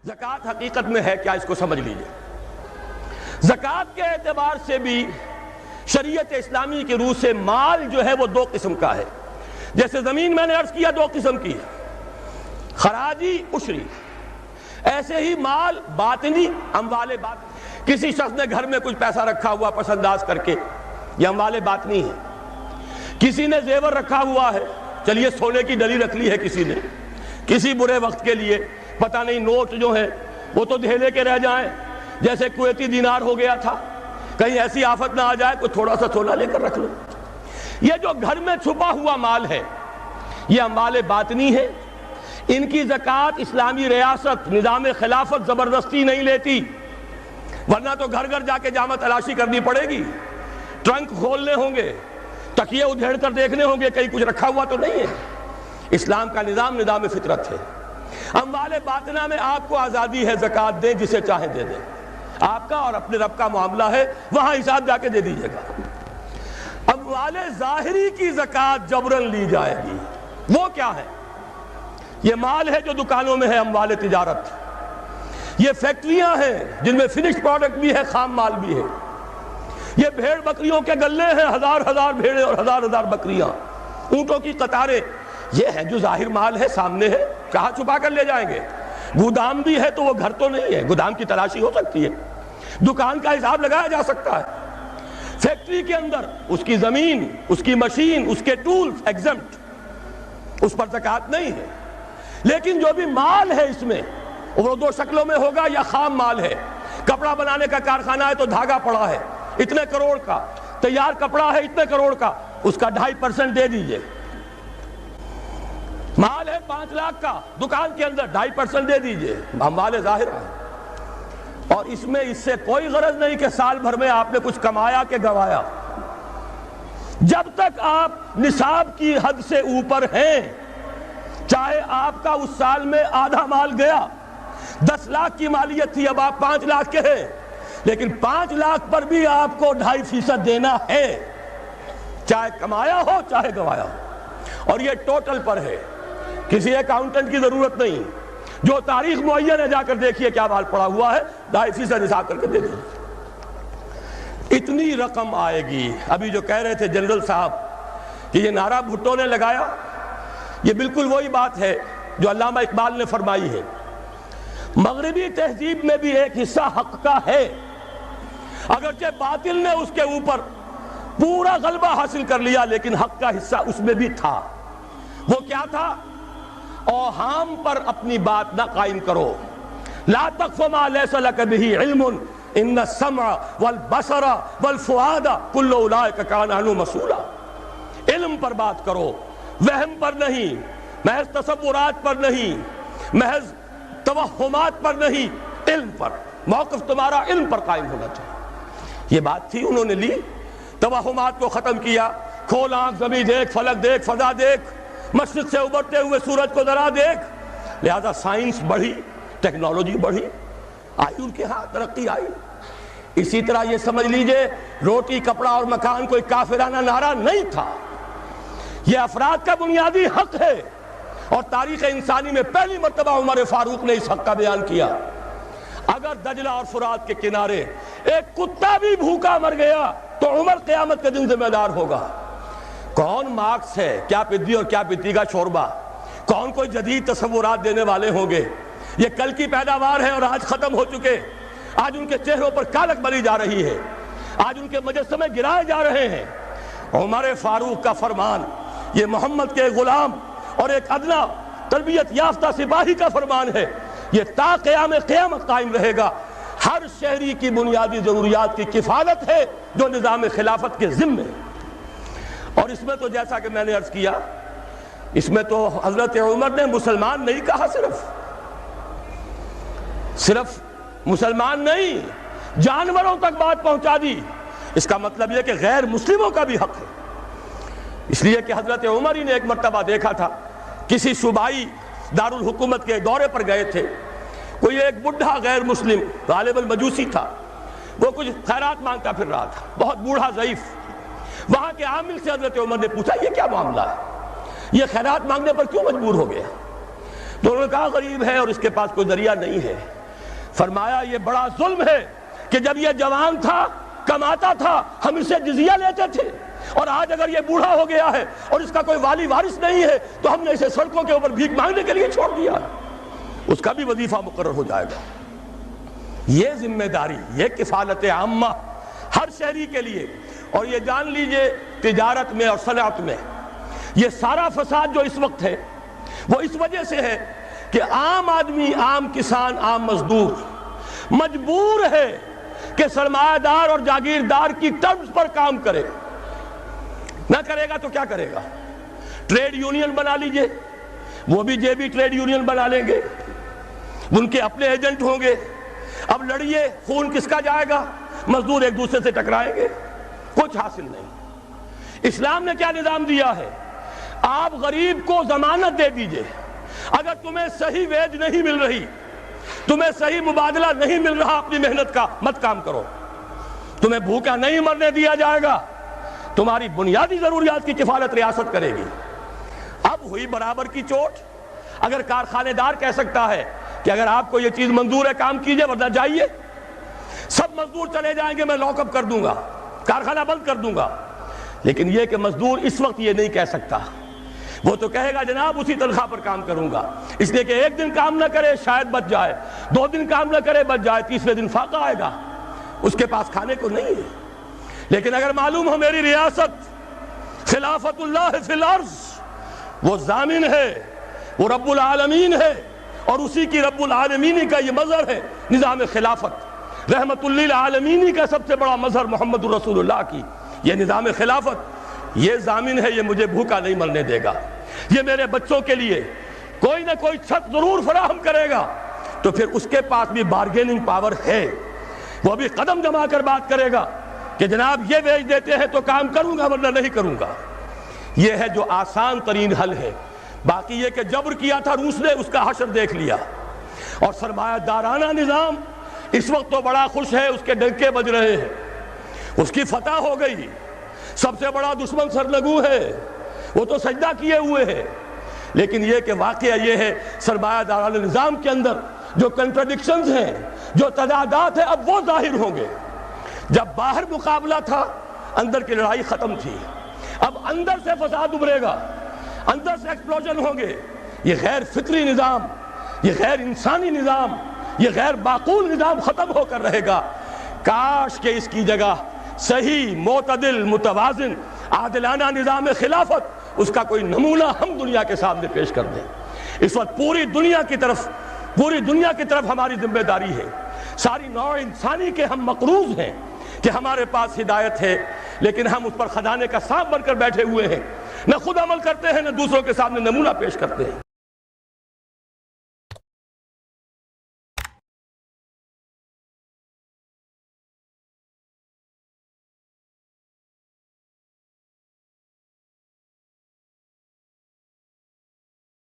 زکوٰۃ حقیقت میں ہے کیا، اس کو سمجھ لیجئے۔ زکوٰۃ کے اعتبار سے بھی شریعت اسلامی کی روح سے مال جو ہے وہ دو قسم کا ہے۔ جیسے زمین میں نے عرض کیا دو قسم کی ہے، خراجی عشری، ایسے ہی مال باطنی، اموال باطنی۔ کسی شخص نے گھر میں کچھ پیسہ رکھا ہوا پس انداز کر کے، یہ اموال باطنی ہے۔ کسی نے زیور رکھا ہوا ہے، چلیے سونے کی ڈلی رکھ لی ہے کسی نے، کسی برے وقت کے لیے، پتہ نہیں نوٹ جو ہیں وہ تو دھیلے کے رہ جائیں، جیسے کویتی دینار ہو گیا تھا، کہیں ایسی آفت نہ آ جائے کوئی تھوڑا سا سونا لے کر رکھ لو۔ یہ جو گھر میں چھپا ہوا مال ہے یہ اموال باطنی ہے، ان کی زکوٰۃ اسلامی ریاست نظام خلافت زبردستی نہیں لیتی، ورنہ تو گھر گھر جا کے جامع تلاشی کرنی پڑے گی، ٹرنک کھولنے ہوں گے، تکیے ادھیڑ کر دیکھنے ہوں گے کہیں کچھ رکھا ہوا تو نہیں ہے۔ اسلام کا نظام فطرت ہے۔ اموال باطنہ میں آپ کو آزادی ہے، زکوٰۃ دیں جسے چاہیں دے دیں، آپ کا اور اپنے رب کا معاملہ ہے، وہاں حساب جا کے دے دیجئے گا۔ اموال ظاہری کی زکوٰۃ جبراً لی جائے گی۔ وہ کیا ہے؟ یہ مال ہے جو دکانوں میں ہے، اموال تجارت۔ یہ فیکٹریاں ہیں جن میں فنشڈ پروڈکٹ بھی ہے، خام مال بھی ہے۔ یہ بھیڑ بکریوں کے گلے ہیں، ہزار ہزار بھیڑیں اور ہزار ہزار بکریاں، اونٹوں کی قطاریں، یہ ہے جو ظاہر مال ہے، سامنے ہے، کہاں چھپا کر لے جائیں گے؟ گودام بھی ہے تو وہ گھر تو نہیں ہے، گودام کی تلاشی ہو سکتی ہے، دکان کا حساب لگایا جا سکتا ہے۔ فیکٹری کے اندر اس کی زمین، اس کی مشین، اس کے ٹولز ایگزمپٹ، اس پر زکوٰۃ نہیں ہے۔ لیکن جو بھی مال ہے اس میں وہ دو شکلوں میں ہوگا، یا خام مال ہے، کپڑا بنانے کا کارخانہ ہے تو دھاگا پڑا ہے اتنے کروڑ کا، تیار کپڑا ہے اتنے کروڑ کا، اس کا 2.5% دے دیجئے۔ مال ہے 5 لاکھ کا، دکان کے اندر 2.5% دے دیجئے، اموال ظاہرہ ہے۔ اور اس میں اس سے کوئی غرض نہیں کہ سال بھر میں آپ نے کچھ کمایا کہ گوایا۔ جب تک آپ نصاب کی حد سے اوپر ہیں، چاہے آپ کا اس سال میں آدھا مال گیا، 10 لاکھ کی مالیت تھی، اب آپ 5 لاکھ کے ہیں، لیکن 5 لاکھ پر بھی آپ کو 2.5% دینا ہے، چاہے کمایا ہو چاہے گوایا ہو۔ اور یہ ٹوٹل پر ہے، کسی اکاؤنٹنٹ کی ضرورت نہیں، جو تاریخ معین ہے جا کر دیکھیے کیا مال پڑا ہوا ہے، 2.5% حساب کر کے دے دیں۔ اتنی رقم آئے گی۔ ابھی جو کہہ رہے تھے جنرل صاحب کہ یہ نعرہ بھٹو نے لگایا، یہ بالکل وہی بات ہے جو علامہ اقبال نے فرمائی ہے۔ مغربی تہذیب میں بھی ایک حصہ حق کا ہے، اگرچہ باطل نے اس کے اوپر پورا غلبہ حاصل کر لیا، لیکن حق کا حصہ اس میں بھی تھا۔ وہ کیا تھا؟ اوہام پر اپنی بات نہ قائم کرو، لا تقف ما لیس لک بہ علم ان السمع والبصر والفؤاد کل اولئک کان عنہ مسئولا۔ علم پر بات کرو، وہم پر نہیں، محض تصورات پر نہیں، محض توہمات پر نہیں، علم پر۔ موقف تمہارا علم پر قائم ہونا چاہیے۔ یہ بات تھی، انہوں نے لی، توہمات کو ختم کیا، کھول آنکھ، زمین دیکھ، فلک دیکھ، فضا دیکھ، مشرق سے ابھرتے ہوئے سورج کو ذرا دیکھ۔ لہذا سائنس بڑھی، ٹیکنالوجی بڑھی، آئی ان کے ہاں ترقی آئی۔ اسی طرح یہ سمجھ لیجئے روٹی، کپڑا اور مکان کوئی کافرانہ نعرہ نہیں تھا، یہ افراد کا بنیادی حق ہے، اور تاریخ انسانی میں پہلی مرتبہ عمر فاروق نے اس حق کا بیان کیا۔ اگر دجلہ اور فرات کے کنارے ایک کتا بھی بھوکا مر گیا تو عمر قیامت کے دن ذمہ دار ہوگا۔ کون مارکس ہے، کیا پدی اور کیا پتی کا شوربہ، کون کوئی جدید تصورات دینے والے ہوں گے؟ یہ کل کی پیداوار ہے اور آج ختم ہو چکے، آج ان کے چہروں پر کالک بری جا رہی ہے، آج ان کے مجسمے گرائے جا رہے ہیں۔ عمر فاروق کا فرمان، یہ محمد کے غلام اور ایک ادنا تربیت یافتہ سپاہی کا فرمان ہے، یہ تا قیام قیامت قائم رہے گا۔ ہر شہری کی بنیادی ضروریات کی کفالت ہے جو نظام خلافت کے ذمے ہے۔ اور اس میں تو جیسا کہ میں نے عرض کیا، اس میں تو حضرت عمر نے مسلمان نہیں کہا، صرف مسلمان نہیں، جانوروں تک بات پہنچا دی۔ اس کا مطلب یہ کہ غیر مسلموں کا بھی حق ہے۔ اس لیے کہ حضرت عمر ہی نے ایک مرتبہ دیکھا تھا، کسی صوبائی دارالحکومت کے دورے پر گئے تھے، کوئی ایک بڈھا غیر مسلم غالب المجوسی تھا، وہ کچھ خیرات مانگتا پھر رہا تھا، بہت بوڑھا ضعیف۔ وہاں کے عامل سے حضرت عمر نے پوچھا یہ کیا معاملہ ہے، یہ خیرات مانگنے پر کیوں مجبور ہو گیا؟ تو انہوں انہوں نے کہا غریب ہے اور اس کے پاس کوئی ذریعہ نہیں ہے. فرمایا یہ بڑا ظلم ہے کہ جب یہ جوان تھا کماتا تھا ہم اسے جزیہ لیتے تھے، اور آج اگر یہ بوڑھا ہو گیا ہے اور اس کا کوئی والی وارث نہیں ہے تو ہم نے اسے سڑکوں کے اوپر بھیک مانگنے کے لیے چھوڑ دیا. اس کا بھی وظیفہ مقرر ہو جائے گا. یہ ذمہ داری، یہ کفالت عامہ ہر شہری کے لیے. اور یہ جان لیجئے تجارت میں اور صنعت میں یہ سارا فساد جو اس وقت ہے وہ اس وجہ سے ہے کہ عام آدمی، عام کسان، عام مزدور مجبور ہے کہ سرمایہ دار اور جاگیردار کی ٹرمز پر کام کرے. نہ کرے گا تو کیا کرے گا؟ ٹریڈ یونین بنا لیجئے، وہ بھی جے بی ٹریڈ یونین بنا لیں گے، ان کے اپنے ایجنٹ ہوں گے. اب لڑیے، خون کس کا جائے گا؟ مزدور ایک دوسرے سے ٹکرائیں گے، کچھ حاصل نہیں. اسلام نے کیا نظام دیا ہے؟ آپ غریب کو ضمانت دے دیجئے، اگر تمہیں صحیح ویج نہیں مل رہی، تمہیں صحیح مبادلہ نہیں مل رہا اپنی محنت کا، مت کام کرو. تمہیں بھوکا نہیں مرنے دیا جائے گا، تمہاری بنیادی ضروریات کی کفالت ریاست کرے گی. اب ہوئی برابر کی چوٹ. اگر کارخانے دار کہہ سکتا ہے کہ اگر آپ کو یہ چیز منظور ہے کام کیجئے ورنہ جائیے، سب مزدور چلے جائیں گے، میں لاک اپ کر دوں گا، کارخانہ بند کر دوں گا. لیکن یہ کہ مزدور اس وقت یہ نہیں کہہ سکتا. وہ تو کہے گا جناب اسی تنخواہ پر کام کروں گا، اس لیے کہ ایک دن کام نہ کرے شاید بچ جائے، 2 دن کام نہ کرے بچ جائے، 30ویں دن فاقہ آئے گا، اس کے پاس کھانے کو نہیں ہے. لیکن اگر معلوم ہو میری ریاست خلافت اللہ فی الارض، وہ ضامن ہے، وہ رب العالمین ہے، اور اسی کی رب العالمینی کا یہ مظہر ہے نظام خلافت. رحمت للعالمینی کا سب سے بڑا مظہر محمد رسول اللہ کی یہ نظام خلافت، یہ ضامن ہے، یہ مجھے بھوکا نہیں مرنے دے گا، یہ میرے بچوں کے لیے کوئی نہ کوئی چھت ضرور فراہم کرے گا. تو پھر اس کے پاس بھی بارگیننگ پاور ہے، وہ بھی قدم جما کر بات کرے گا کہ جناب یہ ویج دیتے ہیں تو کام کروں گا ورنہ نہیں کروں گا. یہ ہے جو آسان ترین حل ہے. باقی یہ کہ جبر کیا تھا روس نے، اس کا حشر دیکھ لیا. اور سرمایہ دارانہ نظام اس وقت تو بڑا خوش ہے، اس کے ڈنکے بج رہے ہیں، اس کی فتح ہو گئی. سب سے بڑا دشمن سرنگو ہے، وہ تو سجدہ کیے ہوئے ہے. لیکن یہ کہ واقعہ یہ ہے سرمایہ دارانہ نظام کے اندر جو کنٹرڈکشنز ہیں، جو تضادات ہیں، اب وہ ظاہر ہوں گے. جب باہر مقابلہ تھا اندر کی لڑائی ختم تھی، اب اندر سے فساد ابھرے گا، اندر سے ایکسپلوژن ہوں گے. یہ غیر فطری نظام، یہ غیر انسانی نظام، یہ غیر معقول نظام ختم ہو کر رہے گا. کاش کہ اس کی جگہ صحیح، معتدل، متوازن، عادلانہ نظام خلافت، اس کا کوئی نمونہ ہم دنیا کے سامنے پیش کر دیں. اس وقت پوری دنیا کی طرف ہماری ذمہ داری ہے. ساری نوع انسانی کے ہم مقروض ہیں کہ ہمارے پاس ہدایت ہے، لیکن ہم اس پر خزانے کا سانپ بن کر بیٹھے ہوئے ہیں، نہ خود عمل کرتے ہیں نہ دوسروں کے سامنے نمونہ پیش کرتے ہیں.